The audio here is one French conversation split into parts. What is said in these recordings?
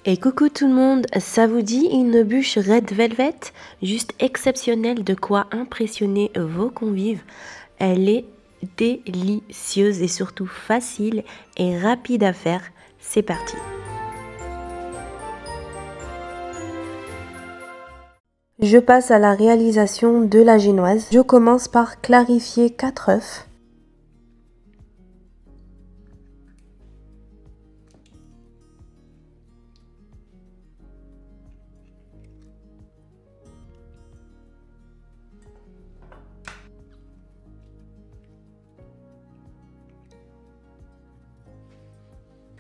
Et coucou tout le monde, ça vous dit une bûche Red Velvet? Juste exceptionnelle, de quoi impressionner vos convives. Elle est délicieuse et surtout facile et rapide à faire. C'est parti! Je passe à la réalisation de la génoise. Je commence par clarifier 4 œufs.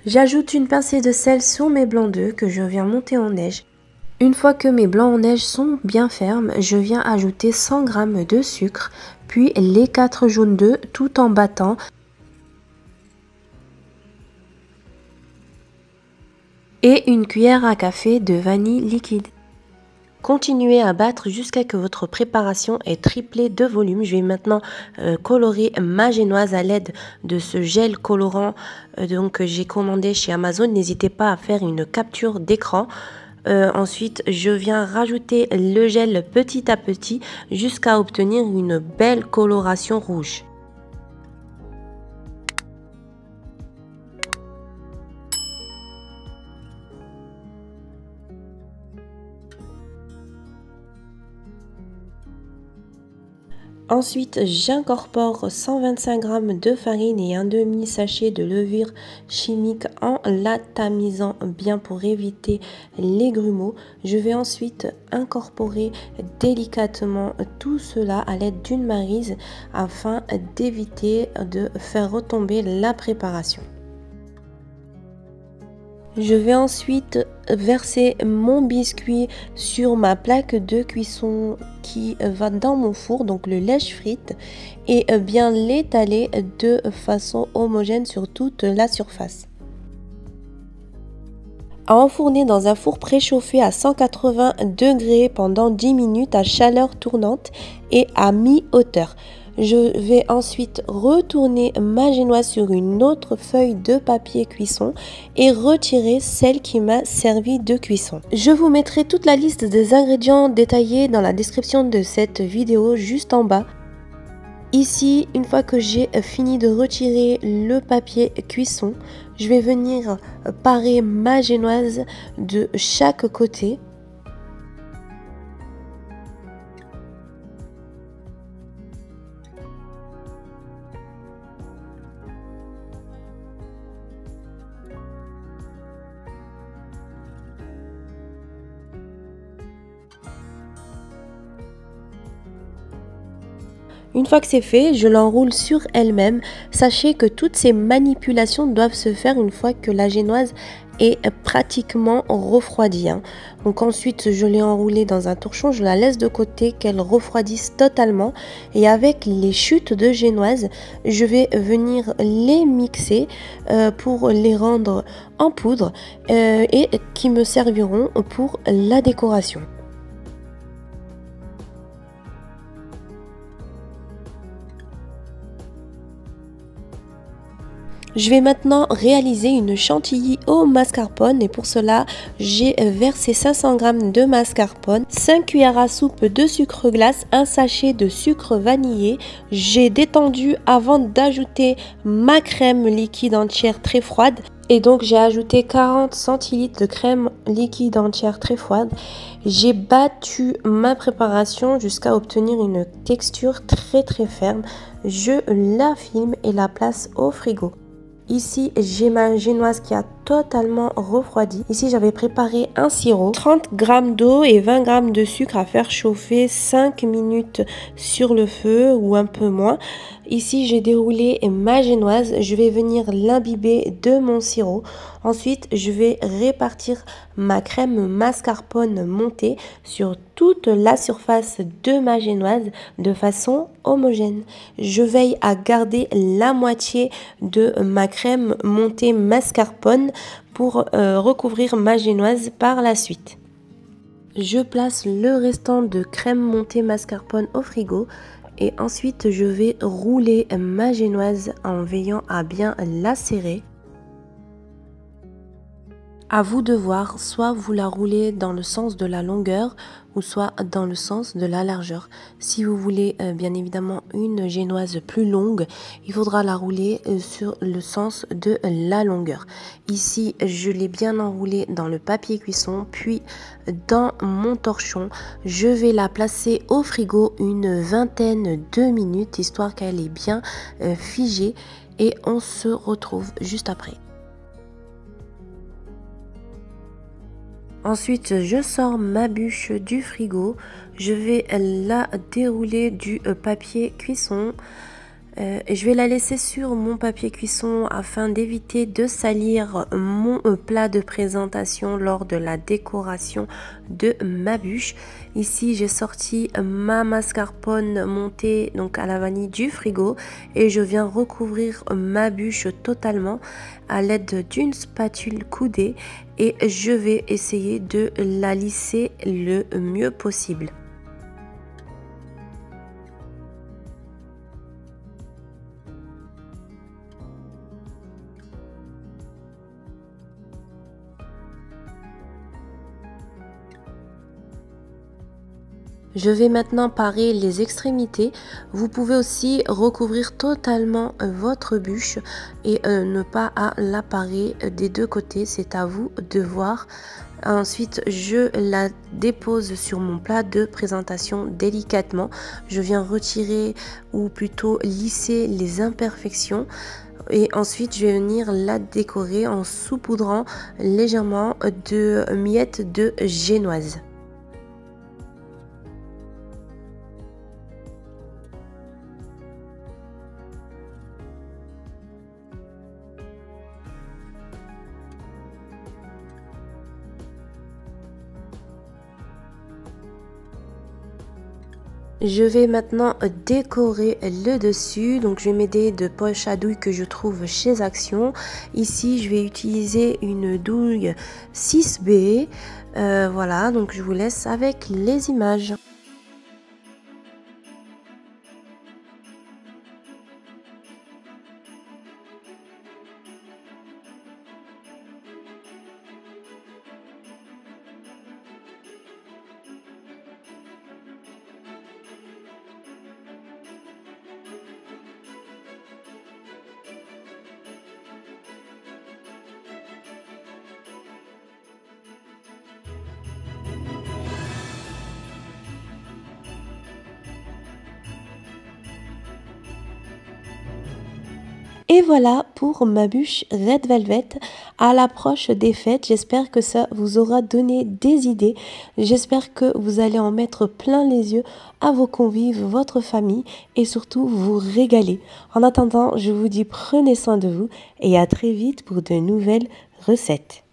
J'ajoute une pincée de sel sur mes blancs d'œufs que je viens monter en neige. Une fois que mes blancs en neige sont bien fermes, je viens ajouter 100 g de sucre, puis les 4 jaunes d'œufs tout en battant. Et une cuillère à café de vanille liquide. Continuez à battre jusqu'à ce que votre préparation ait triplé de volume. Je vais maintenant colorer ma génoise à l'aide de ce gel colorant que j'ai commandé chez Amazon. N'hésitez pas à faire une capture d'écran. Ensuite, je viens rajouter le gel petit à petit jusqu'à obtenir une belle coloration rouge. Ensuite, j'incorpore 125 g de farine et un demi-sachet de levure chimique en la tamisant bien pour éviter les grumeaux. Je vais ensuite incorporer délicatement tout cela à l'aide d'une maryse afin d'éviter de faire retomber la préparation. Je vais ensuite verser mon biscuit sur ma plaque de cuisson qui va dans mon four, donc le lèche-frites, et bien l'étaler de façon homogène sur toute la surface. À enfourner dans un four préchauffé à 180 degrés pendant 10 minutes à chaleur tournante et à mi-hauteur. Je vais ensuite retourner ma génoise sur une autre feuille de papier cuisson et retirer celle qui m'a servi de cuisson. Je vous mettrai toute la liste des ingrédients détaillés dans la description de cette vidéo juste en bas. Ici, une fois que j'ai fini de retirer le papier cuisson, je vais venir parer ma génoise de chaque côté. Une fois que c'est fait, je l'enroule sur elle-même. Sachez que toutes ces manipulations doivent se faire une fois que la génoise est pratiquement refroidie. Donc ensuite, je l'ai enroulée dans un torchon, je la laisse de côté qu'elle refroidisse totalement. Et avec les chutes de génoise, je vais venir les mixer pour les rendre en poudre et qui me serviront pour la décoration. Je vais maintenant réaliser une chantilly au mascarpone et pour cela, j'ai versé 500 g de mascarpone, 5 cuillères à soupe de sucre glace, un sachet de sucre vanillé. J'ai détendu avant d'ajouter ma crème liquide entière très froide. Et donc j'ai ajouté 40 centilitres de crème liquide entière très froide. J'ai battu ma préparation jusqu'à obtenir une texture très ferme. Je la filme et la place au frigo. Ici, j'ai ma génoise qui a totalement refroidi. Ici, j'avais préparé un sirop, 30 g d'eau et 20 g de sucre à faire chauffer 5 minutes sur le feu ou un peu moins. Ici, j'ai déroulé ma génoise. Je vais venir l'imbiber de mon sirop. Ensuite, je vais répartir ma crème mascarpone montée sur toute la surface de ma génoise de façon homogène. Je veille à garder la moitié de ma crème montée mascarpone pour recouvrir ma génoise par la suite. Je place le restant de crème montée mascarpone au frigo et ensuite je vais rouler ma génoise en veillant à bien la serrer. À vous de voir, soit vous la roulez dans le sens de la longueur ou soit dans le sens de la largeur. Si vous voulez bien évidemment une génoise plus longue, il faudra la rouler sur le sens de la longueur. Ici, je l'ai bien enroulée dans le papier cuisson, puis dans mon torchon. Je vais la placer au frigo une vingtaine de minutes, histoire qu'elle est bien figée, et on se retrouve juste après. Ensuite, je sors ma bûche du frigo. Je vais la dérouler du papier cuisson. Je vais la laisser sur mon papier cuisson afin d'éviter de salir mon plat de présentation lors de la décoration de ma bûche. Ici, j'ai sorti ma mascarpone montée donc à la vanille du frigo et je viens recouvrir ma bûche totalement à l'aide d'une spatule coudée et je vais essayer de la lisser le mieux possible. Je vais maintenant parer les extrémités. Vous pouvez aussi recouvrir totalement votre bûche et ne pas à la parer des deux côtés. C'est à vous de voir. Ensuite, je la dépose sur mon plat de présentation délicatement. Je viens retirer ou plutôt lisser les imperfections. Et ensuite, je vais venir la décorer en saupoudrant légèrement de miettes de génoise. Je vais maintenant décorer le dessus, donc je vais m'aider de poches à douille que je trouve chez Action. Ici je vais utiliser une douille 6B. Voilà, donc je vous laisse avec les images. Et voilà pour ma bûche Red Velvet à l'approche des fêtes. J'espère que ça vous aura donné des idées. J'espère que vous allez en mettre plein les yeux à vos convives, votre famille et surtout vous régaler. En attendant, je vous dis prenez soin de vous et à très vite pour de nouvelles recettes.